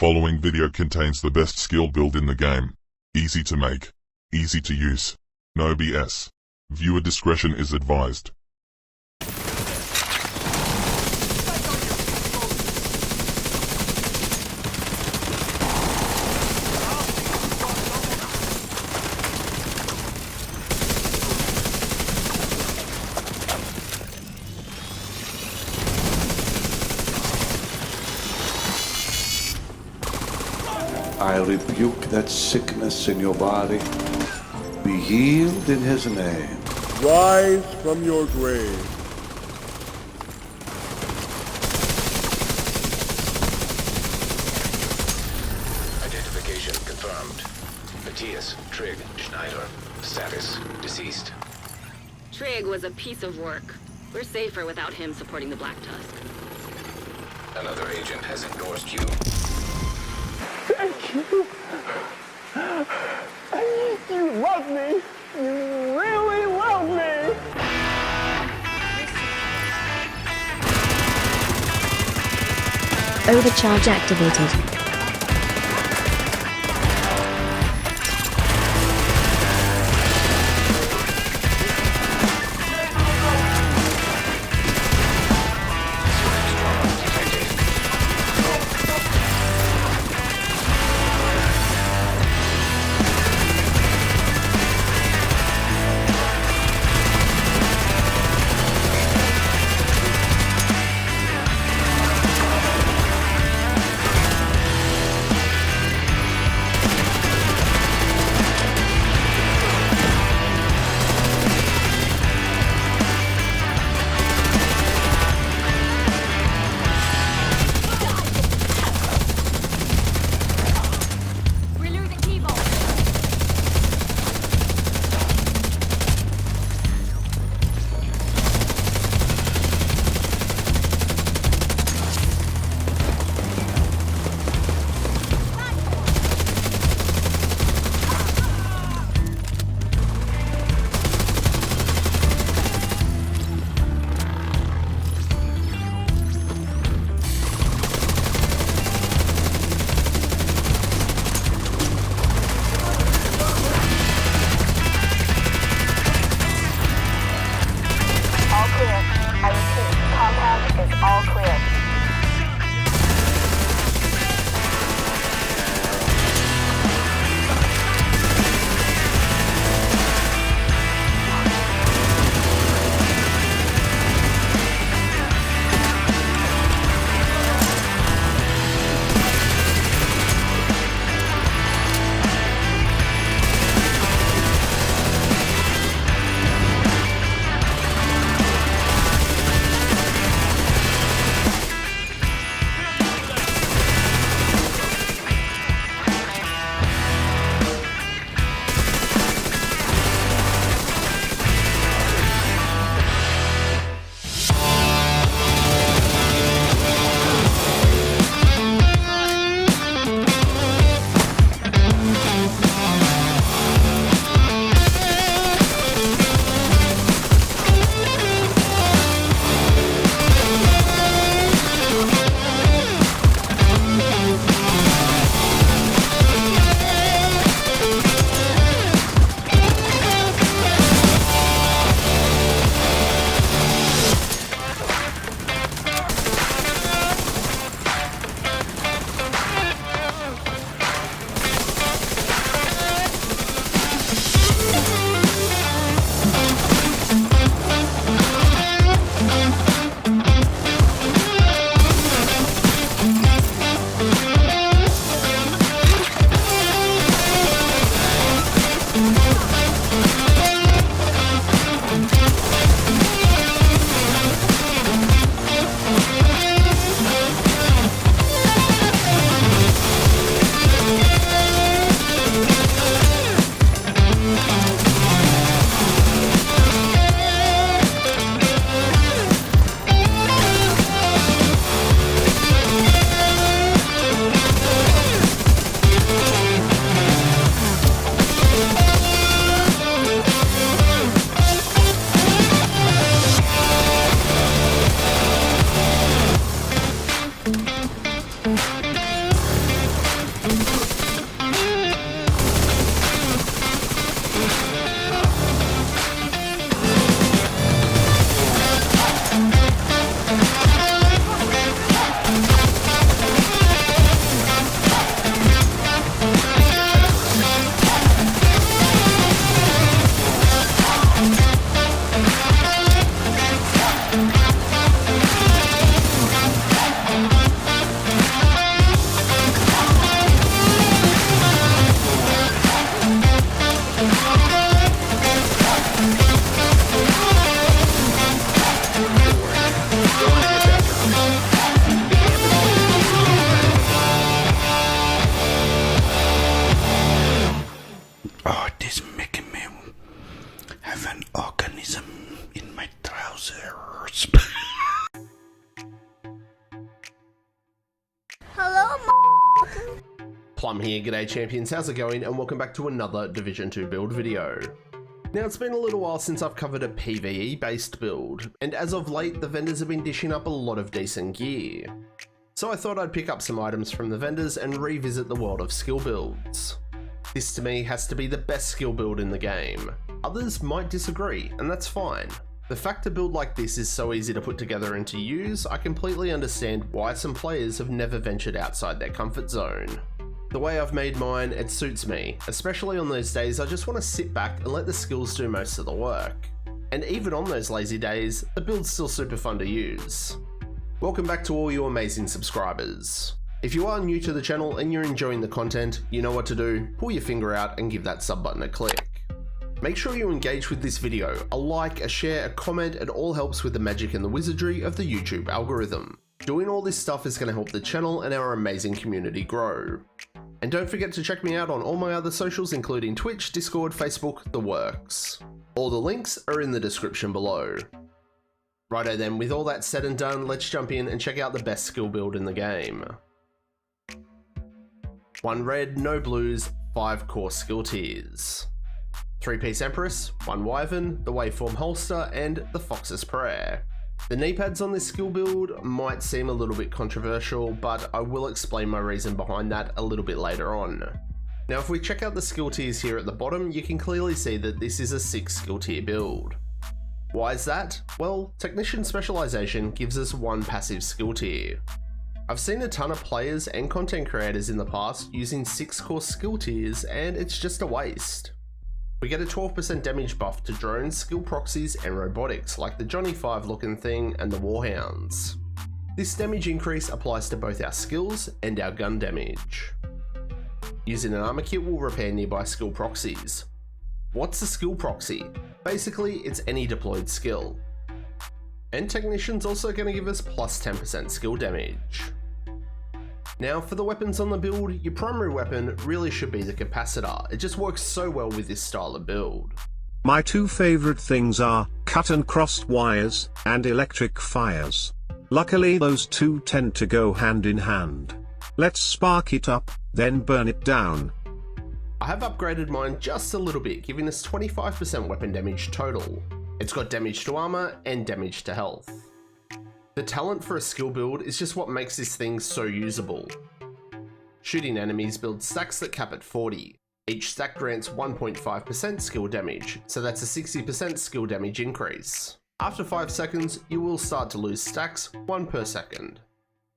following video contains the best skill build in the game. Easy to make, easy to use. No BS. Viewer discretion is advised. I rebuke that sickness in your body. Be healed in his name. Rise from your grave. Identification confirmed. Matthias, Trig, Schneider. Status, deceased. Trig was a piece of work. We're safer without him supporting the Black Tusk. Another agent has endorsed you. Thank you. You love me. You really love me. Overcharge activated. Wowzers. Hello, Plum here, g'day champions, how's it going, and welcome back to another Division 2 build video. Now it's been a little while since I've covered a PVE based build, and as of late the vendors have been dishing up a lot of decent gear. So I thought I'd pick up some items from the vendors and revisit the world of skill builds. This to me has to be the best skill build in the game. Others might disagree, and that's fine. The fact a build like this is so easy to put together and to use, I completely understand why some players have never ventured outside their comfort zone. The way I've made mine, it suits me, especially on those days I just want to sit back and let the skills do most of the work. And even on those lazy days, the build's still super fun to use. Welcome back to all you amazing subscribers. If you are new to the channel and you're enjoying the content, you know what to do, pull your finger out and give that sub button a click. Make sure you engage with this video, a like, a share, a comment, it all helps with the magic and the wizardry of the YouTube algorithm. Doing all this stuff is going to help the channel and our amazing community grow. And don't forget to check me out on all my other socials including Twitch, Discord, Facebook, the works. All the links are in the description below. Righto then, with all that said and done, let's jump in and check out the best skill build in the game. 1 red, no blues, 5 core skill tiers. 3-piece Empress, 1 Wyvern, the Waveform Holster, and the Fox's Prayer. The knee pads on this skill build might seem a little bit controversial, but I will explain my reason behind that a little bit later on. Now if we check out the skill tiers here at the bottom, you can clearly see that this is a 6 skill tier build. Why is that? Well, Technician Specialization gives us 1 passive skill tier. I've seen a ton of players and content creators in the past using 6 core skill tiers, and it's just a waste. We get a 12% damage buff to drones, skill proxies, and robotics like the Johnny 5 looking thing and the Warhounds. This damage increase applies to both our skills and our gun damage. Using an armor kit will repair nearby skill proxies. What's a skill proxy? Basically, it's any deployed skill. And Technician's also going to give us plus 10% skill damage. Now for the weapons on the build, your primary weapon really should be the capacitor. It just works so well with this style of build. My 2 favorite things are cut and crossed wires and electric fires. Luckily those 2 tend to go hand in hand. Let's spark it up, then burn it down. I have upgraded mine just a little bit, giving us 25% weapon damage total. It's got damage to armor and damage to health. The talent for a skill build is just what makes this thing so usable. Shooting enemies builds stacks that cap at 40. Each stack grants 1.5% skill damage, so that's a 60% skill damage increase. After 5 seconds, you will start to lose stacks, 1 per second.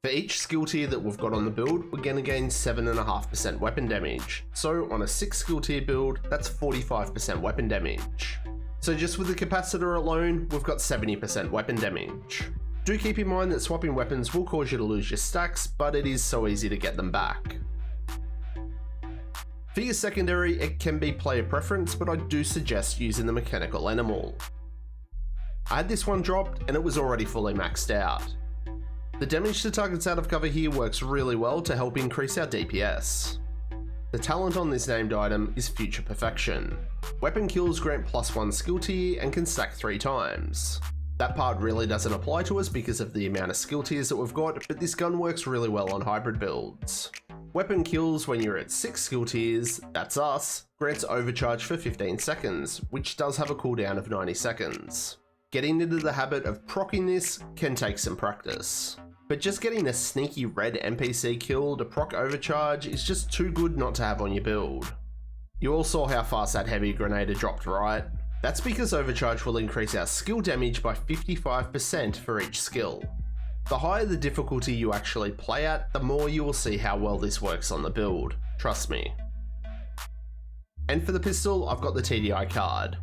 For each skill tier that we've got on the build, we're going to gain 7.5% weapon damage. So on a 6 skill tier build, that's 45% weapon damage. So just with the capacitor alone, we've got 70% weapon damage. Do keep in mind that swapping weapons will cause you to lose your stacks, but it is so easy to get them back. For your secondary, it can be player preference, but I do suggest using the mechanical animal. I had this one dropped and it was already fully maxed out. The damage to targets out of cover here works really well to help increase our DPS. The talent on this named item is Future Perfection. Weapon kills grant +1 skill tier and can stack 3 times. That part really doesn't apply to us because of the amount of skill tiers that we've got, but this gun works really well on hybrid builds. Weapon kills when you're at 6 skill tiers, that's us, grants overcharge for 15 seconds, which does have a cooldown of 90 seconds. Getting into the habit of proccing this can take some practice. But just getting a sneaky red NPC kill to proc overcharge is just too good not to have on your build. You all saw how fast that heavy grenader dropped, right? That's because overcharge will increase our skill damage by 55% for each skill. The higher the difficulty you actually play at, the more you will see how well this works on the build, trust me. And for the pistol, I've got the TDI card.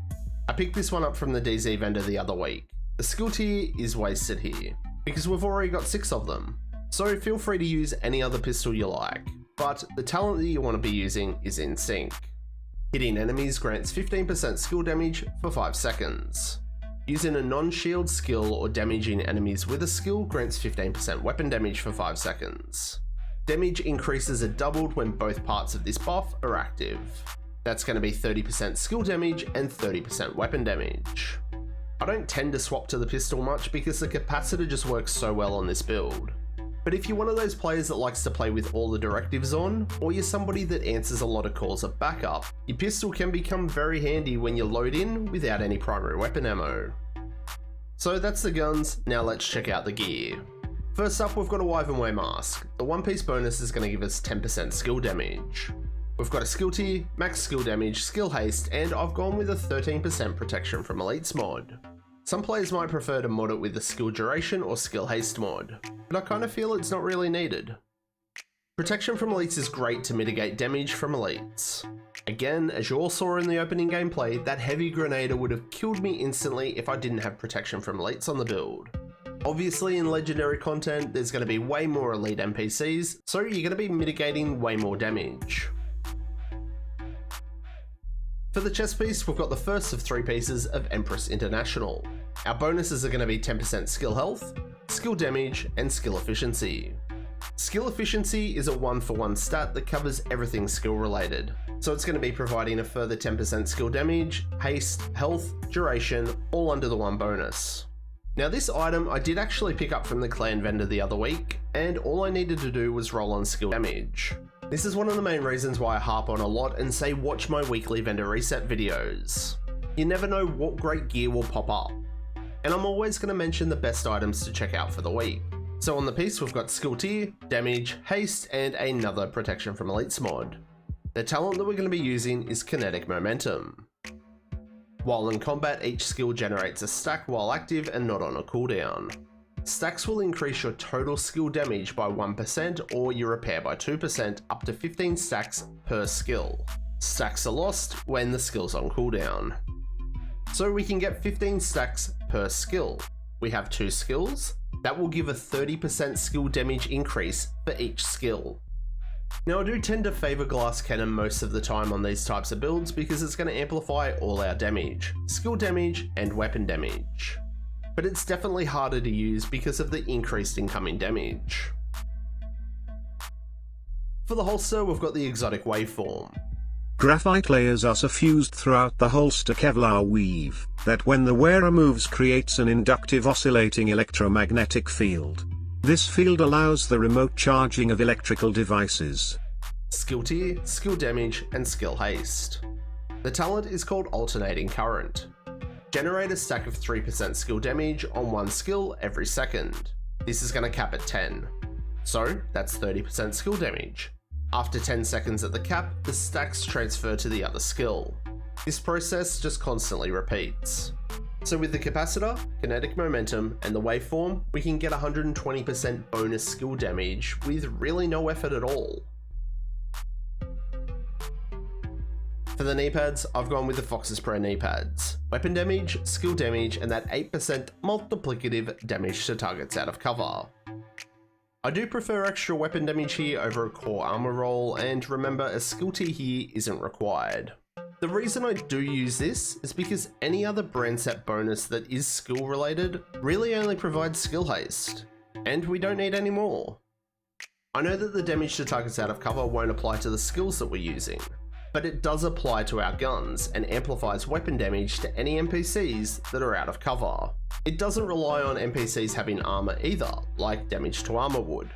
I picked this one up from the DZ vendor the other week. The skill tier is wasted here, because we've already got 6 of them. So feel free to use any other pistol you like, but the talent that you want to be using is in sync. Hitting enemies grants 15% skill damage for 5 seconds. Using a non-shield skill or damaging enemies with a skill grants 15% weapon damage for 5 seconds. Damage increases are doubled when both parts of this buff are active. That's going to be 30% skill damage and 30% weapon damage. I don't tend to swap to the pistol much because the capacitor just works so well on this build. But if you're one of those players that likes to play with all the directives on, or you're somebody that answers a lot of calls of backup, your pistol can become very handy when you load in without any primary weapon ammo. So that's the guns, now let's check out the gear. First up, we've got a Wyvern Way mask. The one piece bonus is going to give us 10% skill damage. We've got a skill tier, max skill damage, skill haste, and I've gone with a 13% protection from elites mod. Some players might prefer to mod it with the skill duration or skill haste mod, but I kind of feel it's not really needed. Protection from elites is great to mitigate damage from elites. Again, as you all saw in the opening gameplay, that heavy grenader would have killed me instantly if I didn't have protection from elites on the build. Obviously in legendary content, there's going to be way more elite NPCs, so you're going to be mitigating way more damage. For the chest piece, we've got the first of 3 pieces of Empress International. Our bonuses are going to be 10% skill health, skill damage, and skill efficiency. Skill efficiency is a 1-for-1 stat that covers everything skill related, so it's going to be providing a further 10% skill damage, haste, health, duration, all under the one bonus. Now this item I did actually pick up from the clan vendor the other week, and all I needed to do was roll on skill damage. This is one of the main reasons why I harp on a lot and say watch my weekly vendor reset videos. You never know what great gear will pop up. And I'm always going to mention the best items to check out for the week. So on the piece we've got skill tier, damage, haste, and another protection from elites mod. The talent that we're going to be using is kinetic momentum. While in combat, each skill generates a stack while active and not on a cooldown. Stacks will increase your total skill damage by 1% or your repair by 2% up to 15 stacks per skill. Stacks are lost when the skill's on cooldown. So we can get 15 stacks per skill. We have 2 skills. That will give a 30% skill damage increase for each skill. Now I do tend to favour glass cannon most of the time on these types of builds because it's going to amplify all our damage, skill damage and weapon damage. But it's definitely harder to use because of the increased incoming damage. For the holster, we've got the exotic waveform. Graphite layers are suffused throughout the holster Kevlar weave, that when the wearer moves creates an inductive oscillating electromagnetic field. This field allows the remote charging of electrical devices. Skill tier, skill damage, and skill haste. The talent is called Alternating Current. Generate a stack of 3% skill damage on one skill every second. This is going to cap at 10. So that's 30% skill damage. After 10 seconds at the cap, the stacks transfer to the other skill. This process just constantly repeats. So with the capacitor, kinetic momentum, and the waveform, we can get 120% bonus skill damage with really no effort at all. For the knee pads, I've gone with the Fox's Pro knee pads. Weapon damage, skill damage, and that 8% multiplicative damage to targets out of cover. I do prefer extra weapon damage here over a core armor roll, and remember a skill tier here isn't required. The reason I do use this is because any other brand set bonus that is skill related really only provides skill haste, and we don't need any more. I know that the damage to targets out of cover won't apply to the skills that we're using, but it does apply to our guns and amplifies weapon damage to any NPCs that are out of cover. It doesn't rely on NPCs having armor either, like damage to armor would.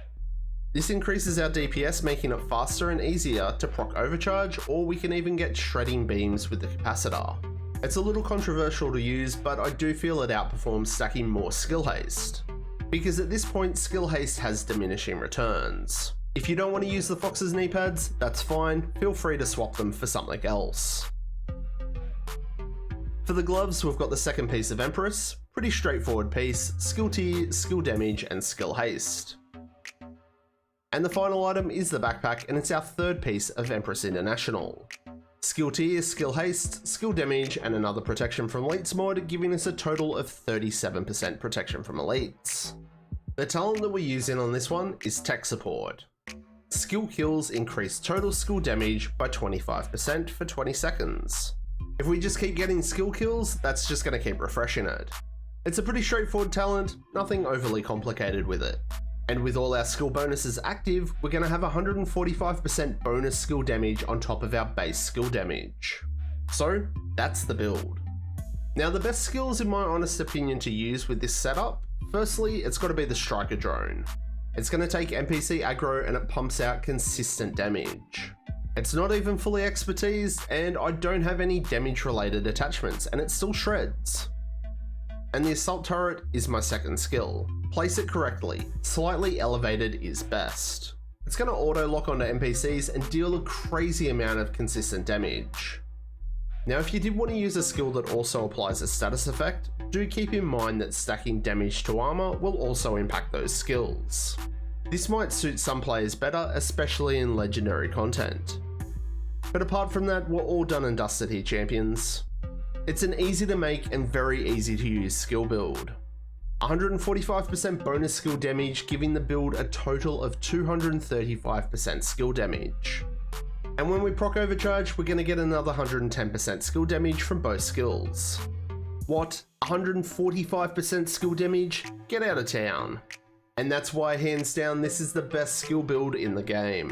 This increases our DPS, making it faster and easier to proc overcharge, or we can even get shredding beams with the capacitor. It's a little controversial to use, but I do feel it outperforms stacking more skill haste, because at this point skill haste has diminishing returns. If you don't want to use the Fox's knee pads, that's fine, feel free to swap them for something else. For the gloves, we've got the second piece of Empress, pretty straightforward piece, skill tier, skill damage, and skill haste. And the final item is the backpack, and it's our third piece of Empress International. Skill tier, skill haste, skill damage, and another protection from elites mod, giving us a total of 37% protection from elites. The talent that we're using on this one is tech support. Skill kills increase total skill damage by 25% for 20 seconds. If we just keep getting skill kills, that's just going to keep refreshing it. It's a pretty straightforward talent, nothing overly complicated with it. And with all our skill bonuses active, we're going to have 145% bonus skill damage on top of our base skill damage. So that's the build. Now the best skills in my honest opinion to use with this setup, firstly it's got to be the Striker Drone. It's going to take NPC aggro and it pumps out consistent damage. It's not even fully expertise and I don't have any damage related attachments and it still shreds. And the Assault Turret is my second skill. Place it correctly, slightly elevated is best. It's going to auto lock onto NPCs and deal a crazy amount of consistent damage. Now if you did want to use a skill that also applies a status effect, do keep in mind that stacking damage to armor will also impact those skills. This might suit some players better, especially in legendary content. But apart from that, we're all done and dusted here, champions. It's an easy to make and very easy to use skill build. 145% bonus skill damage, giving the build a total of 235% skill damage. And when we proc overcharge, we're going to get another 110% skill damage from both skills. What? 145% skill damage? Get out of town. And that's why hands down this is the best skill build in the game.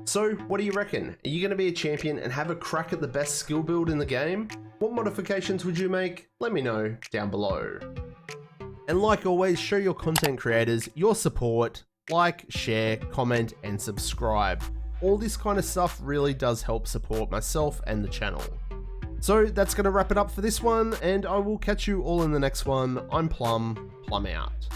So what do you reckon? Are you going to be a champion and have a crack at the best skill build in the game? What modifications would you make? Let me know down below. And like always, show your content creators your support, like, share, comment, and subscribe. All this kind of stuff really does help support myself and the channel. So that's going to wrap it up for this one, and I will catch you all in the next one. I'm Plum out.